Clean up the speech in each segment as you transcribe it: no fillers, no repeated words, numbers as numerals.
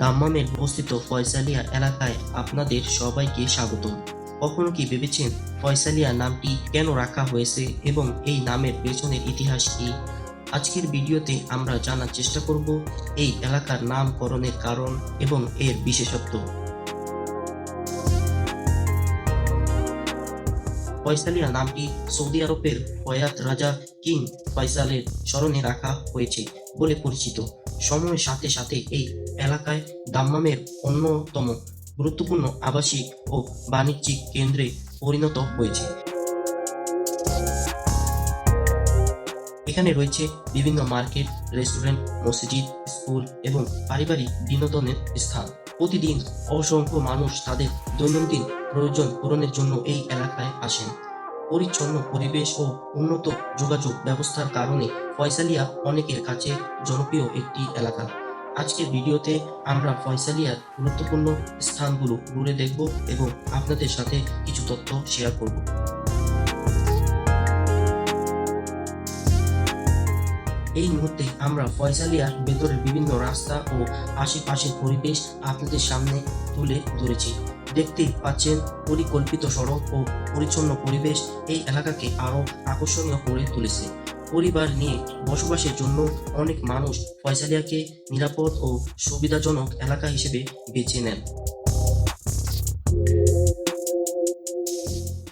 দাম্মামে অবস্থিত ফয়সালিয়া এলাকায় আপনাদের সবাইকে স্বাগতম। কখনো কি ভেবেছেন ফয়সালিয়া নামটি কেন রাখা হয়েছে এবং এই নামের পেছনের ইতিহাস কি? আজকের ভিডিওতে আমরা জানার চেষ্টা করব এই এলাকার নামকরণের কারণ এবং এর বিশেষত্ব। ফয়সালিয়া নামটি সৌদি আরবের ফয়াদ রাজা কিং ফয়সালের স্মরণে রাখা হয়েছে বলে পরিচিত। সময়ের সাথে সাথে এই এলাকায় দাম্মামের অন্যতম গুরুত্বপূর্ণ আবাসিক ও বাণিজ্যিক কেন্দ্রে পরিণত হয়েছে। এখানে রয়েছে বিভিন্ন মার্কেট, রেস্টুরেন্ট, মসজিদ, স্কুল এবং পারিবারিক বিনোদনের স্থান। প্রতিদিন অসংখ্য মানুষ তাদের দৈনন্দিন প্রয়োজন পূরণের জন্য এই এলাকায় আসেন। পরিচ্ছন্ন পরিবেশ ও উন্নত যোগাযোগ ব্যবস্থার কারণে ফয়সালিয়া অনেকের কাছে জনপ্রিয় একটি এলাকা। আজকের ভিডিওতে আমরা ফয়সালিয়ার গুরুত্বপূর্ণ স্থানগুলো ঘুরে দেখব এবং আপনাদের সাথে কিছু তথ্য শেয়ার করব। এই মুহূর্তে আমরা ফয়সালিয়ার ভেতরের বিভিন্ন রাস্তা ও আশেপাশের পরিবেশ আপনাদের সামনে তুলে ধরেছি। দেখতে পাচ্ছেন পরিকল্পিত সড়ক ও পরিচ্ছন্ন পরিবেশ এই এলাকাকে আরো আকর্ষণীয় করে তুলেছে। পরিবার নিয়ে বসবাসের জন্য অনেক মানুষ ফয়সালিয়াকে নিরাপদ ও সুবিধাজনক এলাকা হিসেবে বেছে নেন।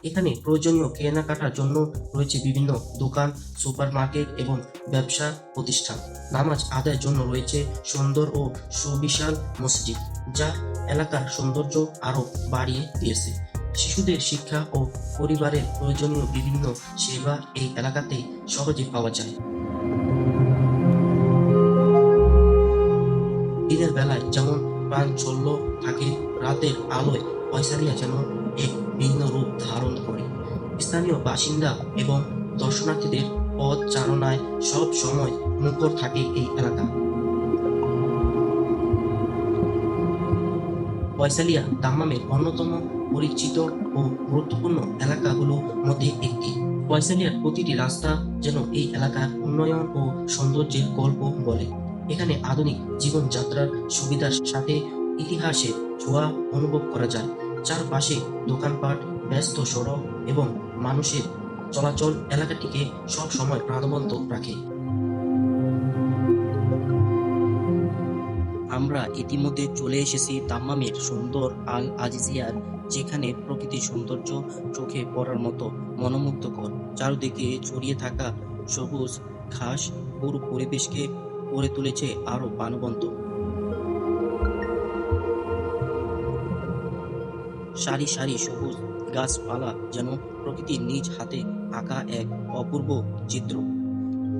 এখানে প্রয়োজনীয় কেনাকাটার জন্য রয়েছে বিভিন্ন দোকান, সুপারমার্কেট এবং ব্যবসা প্রতিষ্ঠান। নামাজ আদায়ের জন্য রয়েছে সুন্দর ও সুবিশাল মসজিদ, যা এলাকার সৌন্দর্য আরো বাড়িয়ে দিয়েছে। শিশুদের শিক্ষা ও পরিবারের প্রয়োজনীয় বিভিন্ন সেবা এই এলাকাতেই সহজে পাওয়া যায়। দিনের বেলায় যেমন প্রাণোচ্ছল থাকে, রাতের আলোয় ফয়সালিয়া যেন এক ভিন্ন রূপ ধারণ করে। স্থানীয় বাসিন্দা এবং দর্শনার্থীদের পথ চারণায় সব সময় মুখর থাকে এই এলাকা। ফয়সালিয়া দাম্মামের অন্যতম পরিচিত ও গুরুত্বপূর্ণ এলাকাগুলোর মধ্যে একটি। ফয়সালিয়ার প্রতিটি রাস্তা যেন এই এলাকার উন্নয়ন ও সৌন্দর্যের গল্প বলে। এখানে আধুনিক জীবনযাত্রার সুবিধার সাথে ইতিহাসের ছোঁয়া অনুভব করা যায়। চারপাশে দোকানপাট, ব্যস্ত সড়ক এবং মানুষের চলাচল এলাকাটিকে সব সময় প্রাণবন্ত রাখে। আমরা ইতিমধ্যে চলে এসেছি দাম্মামের সুন্দর আল আজিজিয়ার, যেখানে প্রকৃতির সৌন্দর্য চোখে পড়ার মতো মনোমুগ্ধকর। চারদিকে ছড়িয়ে থাকা সবুজ ঘাস পুরো পরিবেশকে করে তুলেছে আরো প্রাণবন্ত। সারি সারি সবুজ গাছপালা যেন প্রকৃতির নিজ হাতে আঁকা এক অপূর্ব চিত্র।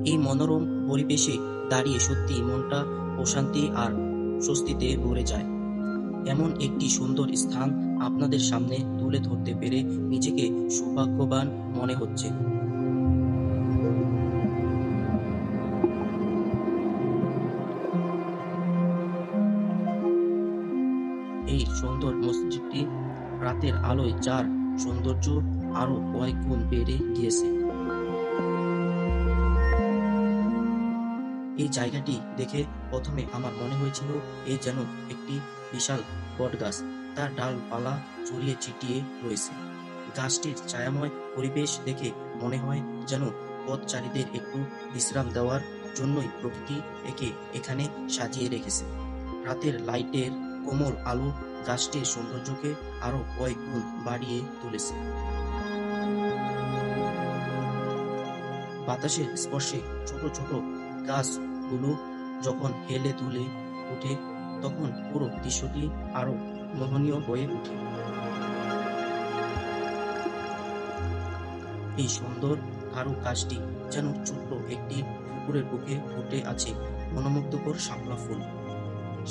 এই মনোরম পরিবেশে দাঁড়িয়ে সত্যি মনটা প্রশান্তি আর স্বস্তিতে ভরে যায়। এমন একটি সুন্দর স্থান আপনাদের সামনে তুলে ধরতে পেরে নিজেকে সৌভাগ্যবান মনে হচ্ছে। এই সুন্দর মসজিদটি রাতের আলোয় যার সৌন্দর্য আরো কয়েক গুণ বেড়ে গিয়েছে। এই জায়গাটি দেখে প্রথমে আমার মনে হয়েছিল এই যেন একটি বিশাল বটগাছ, তার ডালপালা ছড়িয়ে ছিটিয়ে রয়েছে। গাছটির ছায়াময় পরিবেশ দেখে মনে হয় যেন পথচারীদের একটু বিশ্রাম দেওয়ার জন্যই প্রকৃতি একে এখানে সাজিয়ে রেখেছে। রাতের লাইটের কোমল আলো গাছটির সৌন্দর্যকে আরো কয়েক গুণ বাড়িয়ে তুলেছে। বাতাসের স্পর্শে ছোট ছোট গাছগুলো যখন হেলে দুলে ওঠে, তখন পুরো দৃশ্যটি আরো মোহনীয় হয়ে ওঠে। এই সুন্দর কারুকাজটি যেন ছোট্ট একটি পুকুরের বুকে ফুটে আছে মনোমুগ্ধকর শাপলা ফুল।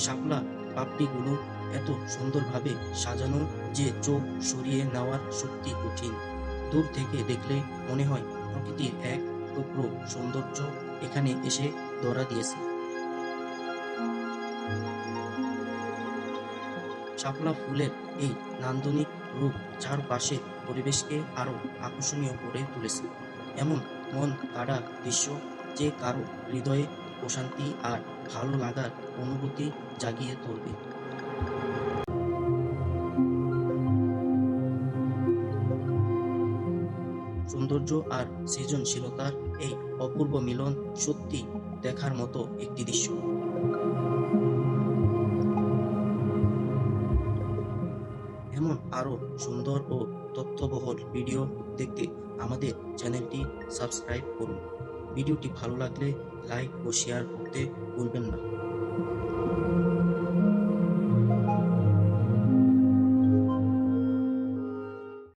শাপলা পাপড়িগুলো এত সুন্দরভাবে সাজানো যে চোখ সরিয়ে নেওয়ার সত্যি কঠিন। দূর থেকে দেখলে মনে হয় প্রকৃতির এক টুকরো সৌন্দর্য এখানে এসে ধরা দিয়েছে। শাপলা ফুলের এই নান্দনিক রূপ চারপাশে পরিবেশকে আরো আকর্ষণীয় করে তুলেছে। এমন মন কাড়া দৃশ্য যে কারো হৃদয়ে প্রশান্তি আর ভালো লাগার অনুভূতি জাগিয়ে তুলবে। সৌন্দর্য আর সৃজনশীলতার এই অপূর্ব মিলন সত্যি দেখার মতো একটি দৃশ্য। এমন আরও সুন্দর ও তথ্যবহুল ভিডিও দেখতে আমাদের চ্যানেলটি সাবস্ক্রাইব করুন। ভিডিওটি ভালো লাগলে লাইক ও শেয়ার করতে ভুলবেন না।